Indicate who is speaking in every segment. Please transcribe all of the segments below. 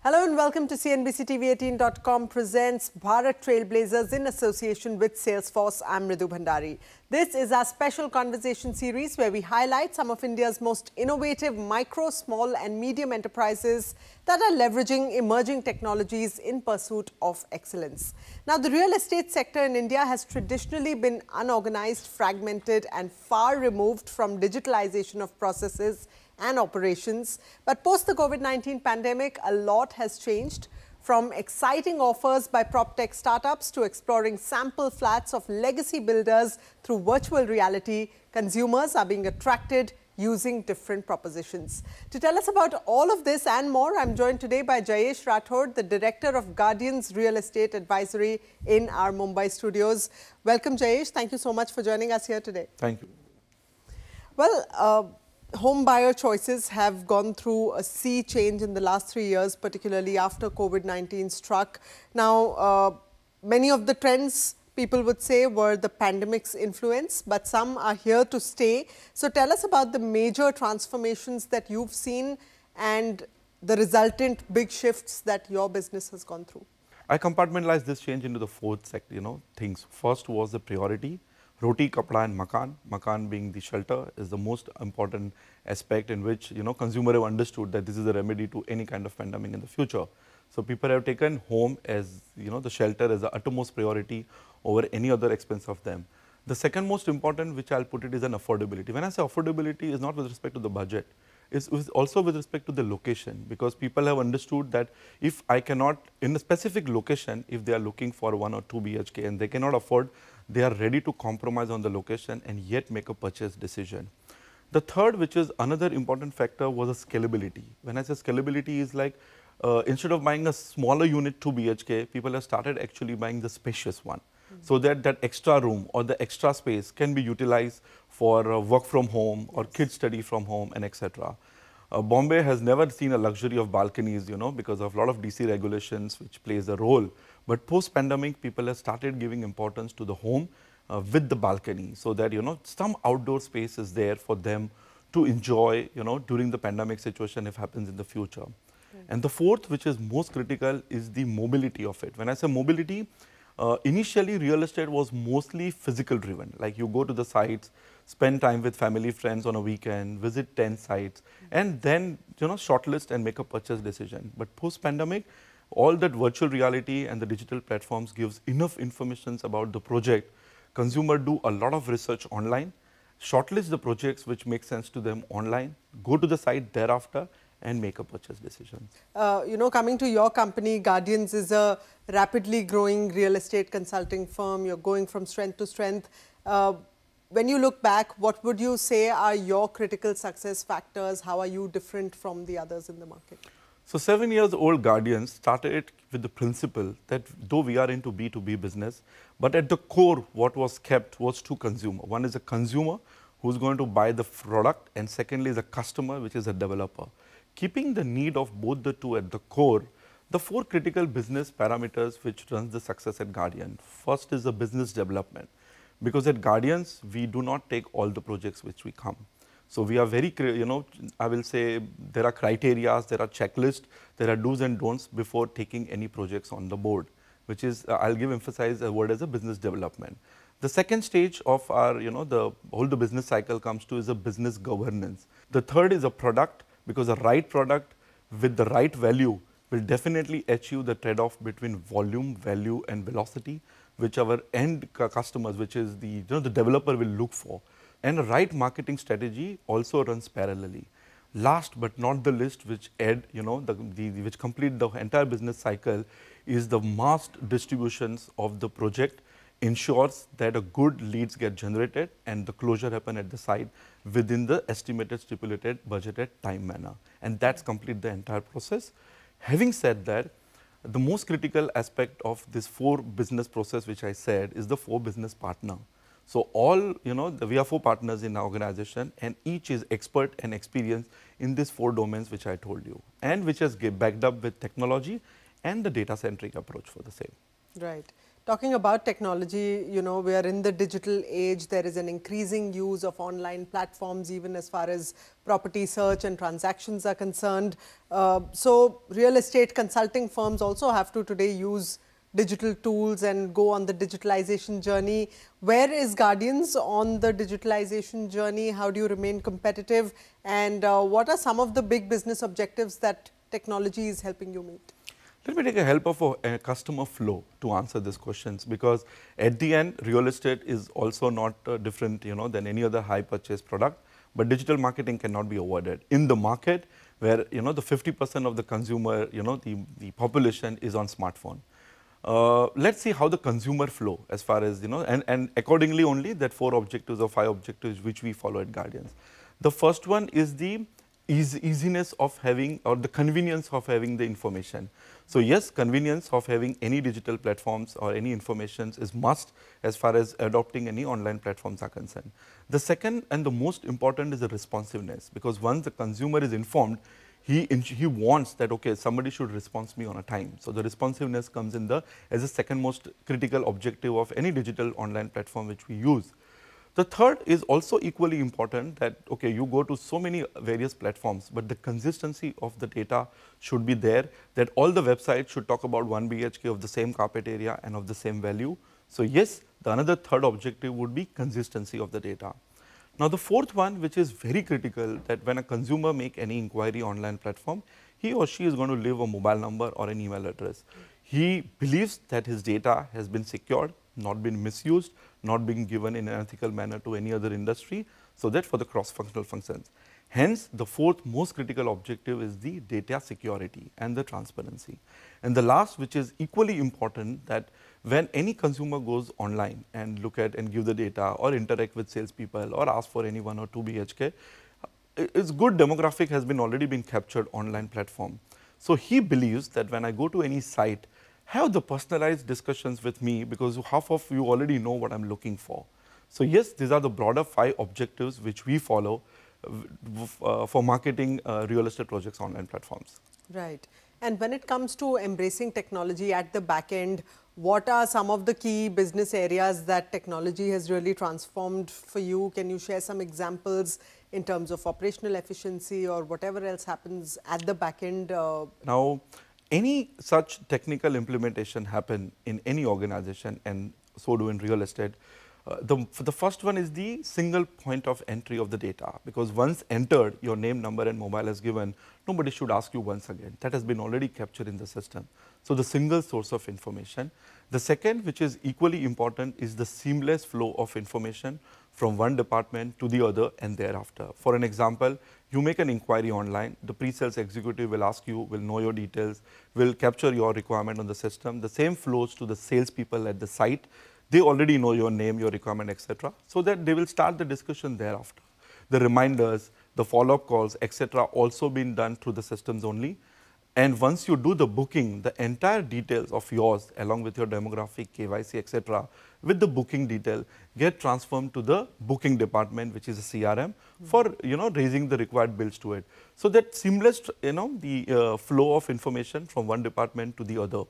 Speaker 1: Hello and welcome to CNBC-TV18.com presents Bharat Trailblazers in association with Salesforce. I'm Ridu Bhandari. This is our special conversation series where we highlight some of India's most innovative micro, small and medium enterprises that are leveraging emerging technologies in pursuit of excellence. Now, the real estate sector in India has traditionally been unorganized, fragmented and far removed from digitalization of processes and operations. But post the COVID-19 pandemic, a lot has changed, from exciting offers by PropTech startups to exploring sample flats of legacy builders through virtual reality. Consumers are being attracted using different propositions. To tell us about all of this and more, I'm joined today by Jayesh Rathod, the Director of Guardian's Real Estate Advisory in our Mumbai studios. Welcome, Jayesh. Thank you so much for joining us here today.
Speaker 2: Thank you.
Speaker 1: Well, home buyer choices have gone through a sea change in the last 3 years, particularly after COVID-19 struck. Now, many of the trends, people would say, were the pandemic's influence, but some are here to stay. So tell us about the major transformations that you've seen and the resultant big shifts that your business has gone through.
Speaker 2: I compartmentalize this change into the four things. First was the priority. Roti, kapda and makan. Makan being the shelter is the most important aspect in which, consumer have understood that this is a remedy to any kind of pandemic in the future. So people have taken home as, the shelter as the utmost priority over any other expense of them. The second most important, which I'll put it, is an affordability. When I say affordability, is not with respect to the budget. It's also with respect to the location, because people have understood that if I cannot, in a specific location, if they are looking for 1 or 2 BHK and they cannot afford, they are ready to compromise on the location and yet make a purchase decision. The third, which is another important factor, was a scalability. When I say scalability, is like instead of buying a smaller unit 2 BHK, people have started actually buying the spacious one. So that that extra room or the extra space can be utilized for work from home or kids study from home and etc. Bombay has never seen a luxury of balconies, because of a lot of DC regulations which plays a role. But post-pandemic, people have started giving importance to the home with the balcony, so that, some outdoor space is there for them to enjoy, during the pandemic situation if happens in the future. And the fourth, which is most critical, is the mobility of it. When I say mobility, initially real estate was mostly physical driven, like you go to the sites, spend time with family, friends on a weekend, visit 10 sites, and then, shortlist and make a purchase decision. But post-pandemic, all that virtual reality and the digital platforms gives enough information about the project. Consumer do a lot of research online, shortlist the projects which make sense to them online, go to the site thereafter and make a purchase decision.
Speaker 1: Coming to your company, Guardians is a rapidly growing real estate consulting firm. You're going from strength to strength. When you look back, what would you say are your critical success factors? How are you different from the others in the market?
Speaker 2: So 7 years old Guardians started with the principle that though we are into B2B business, but at the core what was kept was to consumer. One is a consumer who's going to buy the product, and secondly is a customer, which is a developer. Keeping the need of both the two at the core, the four critical business parameters which runs the success at Guardian. First is the business development, because at Guardians we do not take all the projects which we come. So we are very, I will say there are criteria, there are checklists, there are do's and don'ts before taking any projects on the board, which is, I'll emphasize a word as a business development. The second stage of our, the business cycle comes to is a business governance. The third is a product, because the right product with the right value will definitely achieve the trade-off between volume, value and velocity, which our end customers, which is the, the developer will look for. And a right marketing strategy also runs parallelly. Last but not the least, which which complete the entire business cycle, is the mass distributions of the project ensures that a good leads get generated and the closure happen at the site within the estimated, stipulated, budgeted time manner. And that's complete the entire process. Having said that, the most critical aspect of this 4 business process, which I said, is the 4 business partner. So all, we are 4 partners in our organization, and each is expert and experienced in these 4 domains which I told you, and which has backed up with technology and the data-centric approach for the same.
Speaker 1: Right. Talking about technology, you know, we are in the digital age. There is an increasing use of online platforms, even as far as property search and transactions are concerned. So real estate consulting firms also have to today use digital tools and go on the digitalization journey. Where is Guardians on the digitalization journey? How do you remain competitive? And what are some of the big business objectives that technology is helping you meet?
Speaker 2: Let me take a help of a customer flow to answer these questions, because at the end, real estate is also not different, than any other high purchase product. But digital marketing cannot be avoided in the market where the 50% of the consumer, the population is on smartphone. Let's see how the consumer flow, as far as and accordingly only that 4 objectives or 5 objectives which we follow at Guardians. The first one is the easiness of having, or the convenience of having the information. So yes, convenience of having any digital platforms or any information is must as far as adopting any online platforms are concerned. The second and the most important is the responsiveness, because once the consumer is informed, he wants that, okay, somebody should respond to me on a time. So the responsiveness comes in as the second most critical objective of any digital online platform which we use. The third is also equally important, that, okay, you go to so many various platforms, but the consistency of the data should be there, that all the websites should talk about 1 BHK of the same carpet area and of the same value. So yes, the another third objective would be consistency of the data. Now the fourth one, which is very critical, that when a consumer make any inquiry online platform, he or she is going to leave a mobile number or an email address. He believes that his data has been secured, not been misused, not being given in an ethical manner to any other industry, so that for the cross-functional functions. Hence, the fourth most critical objective is the data security and the transparency. And the last, which is equally important, that when any consumer goes online and look at and give the data or interact with salespeople or ask for any 1 or 2 BHK, its good demographic has been already been captured online platform. So he believes that when I go to any site, have the personalized discussions with me, because half of you already know what I'm looking for. So yes, these are the broader 5 objectives which we follow for marketing real estate projects online platforms.
Speaker 1: Right. And when it comes to embracing technology at the back end, what are some of the key business areas that technology has really transformed for you? Can you share some examples in terms of operational efficiency or whatever else happens at the back end?
Speaker 2: Now, any such technical implementation happen in any organization, and so do in real estate. The first one is the single point of entry of the data, because once entered, your name, number and mobile is given, nobody should ask you once again. That has been already captured in the system. So the single source of information. The second, which is equally important, is the seamless flow of information from one department to the other and thereafter. For an example, you make an inquiry online, the pre-sales executive will ask you, will know your details, will capture your requirement on the system. The same flows to the salespeople at the site. They already know your name, your requirement, etc. So that they will start the discussion thereafter. The reminders, the follow-up calls, etc. also been done through the systems only. And once you do the booking, the entire details of yours, along with your demographic, KYC, etc., with the booking detail, get transformed to the booking department, which is a CRM, for raising the required bills to it. So that seamless, the flow of information from one department to the other.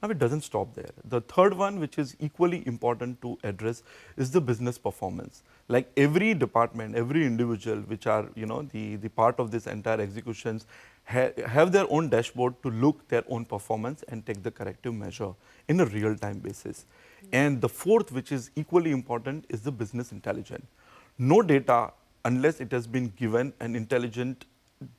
Speaker 2: Now it doesn't stop there. The third one, which is equally important to address, is the business performance. Like every department, every individual, which are the part of this entire executions, have their own dashboard to look their own performance and take the corrective measure in a real-time basis. And the fourth, which is equally important, is the business intelligence. No data, unless it has been given an intelligent,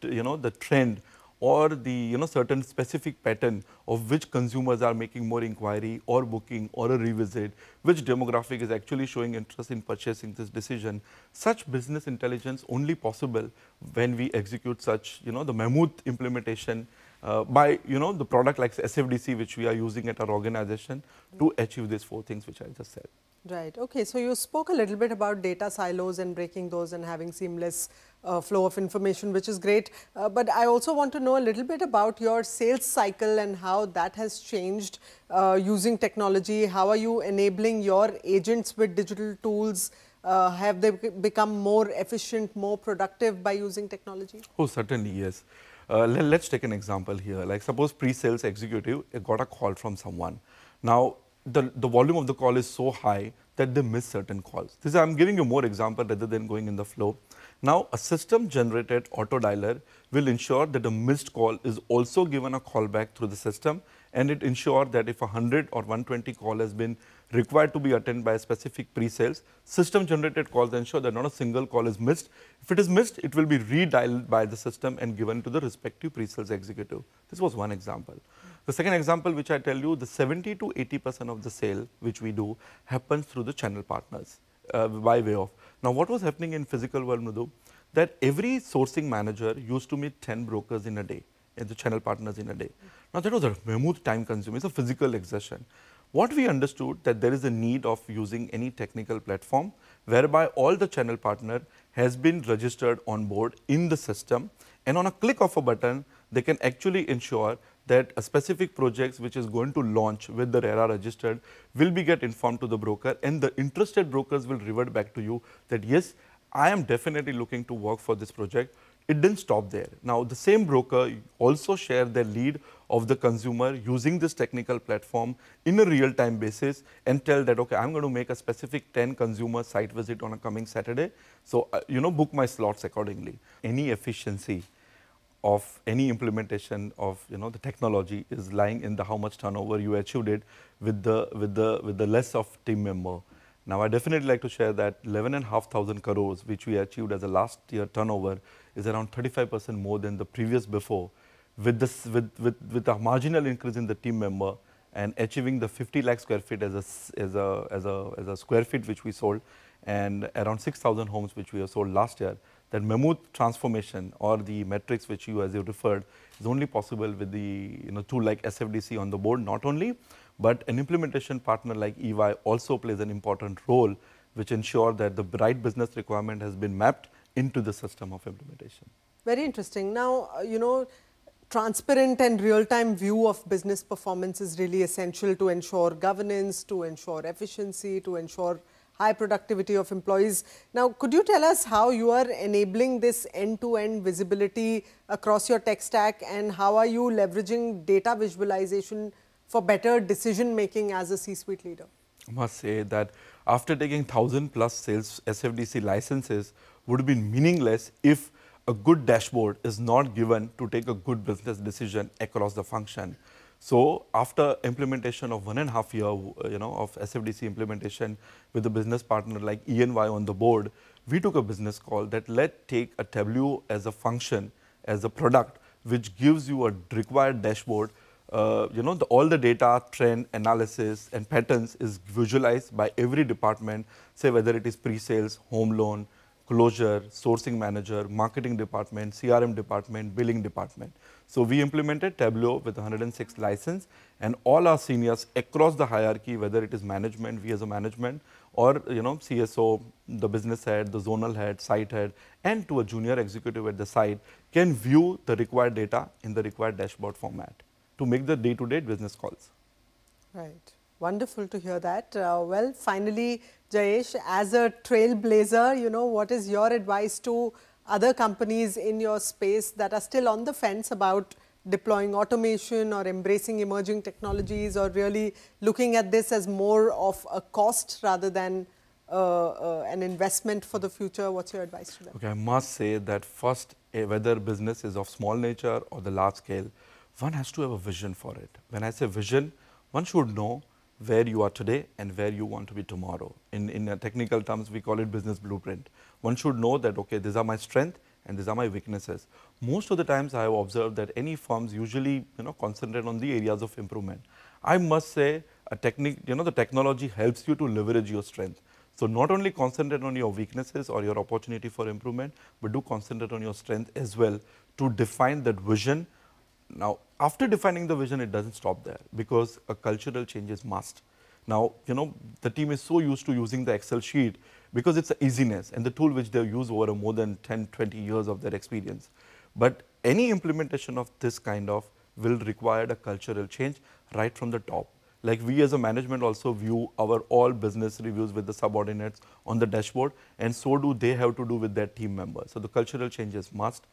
Speaker 2: the trend or the certain specific pattern of which consumers are making more inquiry or booking or a revisit, which demographic is actually showing interest in purchasing this decision. Such business intelligence only possible when we execute such the mammoth implementation by the product like SFDC, which we are using at our organization to achieve these 4 things which I just said.
Speaker 1: Right. Okay. So you spoke a little bit about data silos and breaking those and having seamless flow of information, which is great. But I also want to know a little bit about your sales cycle and how that has changed using technology. How are you enabling your agents with digital tools? Have they become more efficient, more productive by using technology?
Speaker 2: Oh, certainly, yes. Let's take an example here. Like suppose pre-sales executive got a call from someone. Now, the volume of the call is so high that they miss certain calls. This I'm giving you more example rather than going in the flow. Now, a system-generated auto dialer will ensure that a missed call is also given a callback through the system, and it ensures that if 100 or 120 call has been required to be attended by a specific pre-sales, system-generated calls ensure that not a single call is missed. If it is missed, it will be redialed by the system and given to the respective pre-sales executive. This was one example. The second example which I tell you, the 70 to 80% of the sale which we do happens through the channel partners by way of. Now, what was happening in physical world, Mridhu, that every sourcing manager used to meet 10 brokers in a day, and the channel partners in a day. Now, that was a mammoth time consuming, it's a physical exertion. What we understood that there is a need of using any technical platform whereby all the channel partner has been registered on board in the system, and on a click of a button, they can actually ensure that a specific project which is going to launch with the RERA registered will be get informed to the broker, and the interested brokers will revert back to you that yes, I am definitely looking to work for this project. It didn't stop there. Now, the same broker also share their lead of the consumer using this technical platform in a real-time basis and tell that, okay, I'm going to make a specific 10 consumer site visit on a coming Saturday. So, book my slots accordingly. Any efficiency of any implementation of the technology is lying in the how much turnover you achieved it with the less of team member. Now, I definitely like to share that 11,500 crores which we achieved as a last year turnover is around 35% more than the previous before, with a marginal increase in the team member and achieving the 50 lakh square feet as a square feet which we sold, and around 6,000 homes which we have sold last year. That mammoth transformation or the metrics which you as you referred is only possible with the tool like SFDC on the board not only, but an implementation partner like EY also plays an important role which ensure that the right business requirement has been mapped into the system of implementation.
Speaker 1: Very interesting. Now, transparent and real-time view of business performance is really essential to ensure governance, to ensure efficiency, to ensure high productivity of employees. Now, could you tell us how you are enabling this end-to-end visibility across your tech stack, and how are you leveraging data visualization for better decision-making as a C-suite leader?
Speaker 2: I must say that after taking 1,000 plus sales SFDC licenses would have been meaningless if a good dashboard is not given to take a good business decision across the function. So, after implementation of 1.5 years, of SFDC implementation with a business partner like EY on the board, we took a business call that let's take a Tableau as a function, as a product, which gives you a required dashboard. All the data, trend, analysis and patterns is visualized by every department, say whether it is pre-sales, home loan, closure, sourcing manager, marketing department, CRM department, billing department. So, we implemented Tableau with 106 license, and all our seniors across the hierarchy, whether it is management, we as a management, or CSO, the business head, the zonal head, site head, and to a junior executive at the site, can view the required data in the required dashboard format to make the day-to-day business calls.
Speaker 1: Right. Wonderful to hear that. Well, finally, Jayesh, as a trailblazer, what is your advice to other companies in your space that are still on the fence about deploying automation or embracing emerging technologies, or really looking at this as more of a cost rather than an investment for the future? What's your advice to them?
Speaker 2: Okay, I must say that first, whether business is of small nature or the large scale, one has to have a vision for it. When I say vision, one should know where you are today and where you want to be tomorrow. In technical terms, we call it business blueprint. One should know that, okay, these are my strengths and these are my weaknesses. Most of the times I have observed that any firms usually concentrate on the areas of improvement. I must say the technology helps you to leverage your strength. So, not only concentrate on your weaknesses or your opportunity for improvement, but do concentrate on your strength as well to define that vision. Now, after defining the vision, it doesn't stop there, because a cultural change is must. Now, the team is so used to using the Excel sheet because it's an easiness and the tool which they use over more than 10, 20 years of their experience. But any implementation of this kind of will require a cultural change right from the top. Like we as a management also view our all business reviews with the subordinates on the dashboard, and so do they have to do with their team members. So, the cultural change is must.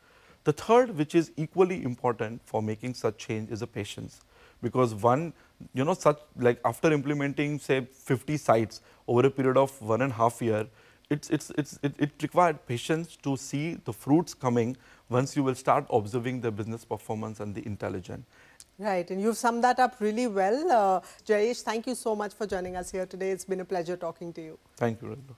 Speaker 2: The third, which is equally important for making such change, is a patience. because one, such like after implementing say 50 sites over a period of 1.5 years, it required patience to see the fruits coming once you will start observing the business performance and the intelligence.
Speaker 1: Right, and you've summed that up really well. Jayesh, thank you so much for joining us here today. It's been a pleasure talking to you.
Speaker 2: Thank you, Raghu.